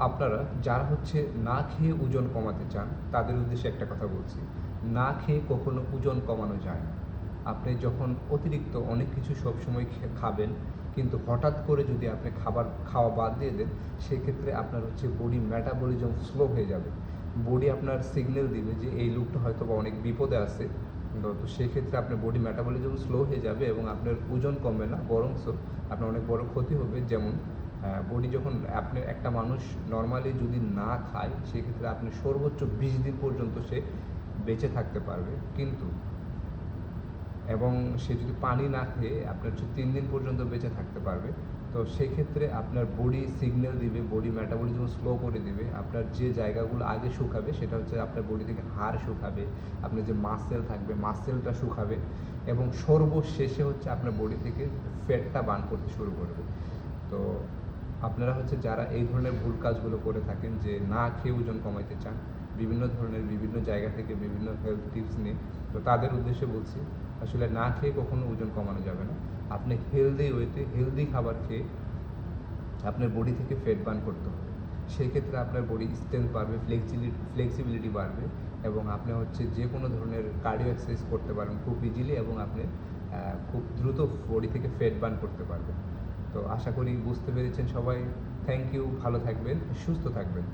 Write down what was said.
আপনারা যারা হচ্ছে না খেয়ে ওজন কমাতে চান, তাদের উদ্দেশ্যে একটা কথা বলছি। না খেয়ে কখনো ওজন কমানো যায় না। আপনি যখন অতিরিক্ত অনেক কিছু সবসময় খাবেন, কিন্তু হঠাৎ করে যদি আপনি খাওয়া বাদ দিয়ে দেন, সেক্ষেত্রে আপনার হচ্ছে বডি মেটাবলিজম স্লো হয়ে যাবে। বডি আপনার সিগন্যাল দিবে যে এই লোকটা হয়তোবা অনেক বিপদে আছে। তো সেক্ষেত্রে আপনার বডি মেটাবলিজম স্লো হয়ে যাবে এবং আপনার ওজন কমবে না, বরঞ্চ আপনার অনেক বড় ক্ষতি হবে। যেমন বডি যখন আপনি একটা মানুষ নরমালি যদি না খায়, সেক্ষেত্রে আপনি সর্বোচ্চ 20 দিন পর্যন্ত সে বেঁচে থাকতে পারবে। কিন্তু এবং সে যদি পানি না খেয়ে আপনার হচ্ছে 3 দিন পর্যন্ত বেঁচে থাকতে পারবে। তো সেক্ষেত্রে আপনার বডি সিগন্যাল দিবে, বডি মেটাবলিজম স্লো করে দিবে। আপনার যে জায়গাগুলো আগে শুকাবে সেটা হচ্ছে আপনার বডি থেকে হাড় শুকাবে, আপনার যে মাসেল থাকবে মাসেলটা শুকাবে এবং সর্বশেষে হচ্ছে আপনার বডি থেকে ফ্যাটটা বার্ন করতে শুরু করবে। তো আপনারা হচ্ছে যারা এই ধরনের ভুল কাজগুলো করে থাকেন, যে না খেয়ে ওজন কমাইতে চান, বিভিন্ন ধরনের বিভিন্ন জায়গা থেকে বিভিন্ন হেলথ টিপস নিয়ে, তো তাদের উদ্দেশ্যে বলছি আসলে না খেয়ে কখনো ওজন কমানো যাবে না। আপনি হেলদি ওয়েতে হেলদি খাবার খেয়ে আপনার বডি থেকে ফ্যাট বার্ন করতে হবে। সেই ক্ষেত্রে আপনার বডি স্ট্রেংথ বাড়বে, ফ্লেক্সিবিলিটি বাড়বে এবং আপনি হচ্ছে যে কোনো ধরনের কার্ডিও এক্সারসাইজ করতে পারবেন খুব ইজিলি এবং আপনি খুব দ্রুত বডি থেকে ফ্যাট বার্ন করতে পারবেন। তো আশা করি বুঝতে পেরেছেন সবাই। থ্যাংক ইউ, ভালো থাকবেন, সুস্থ থাকবেন।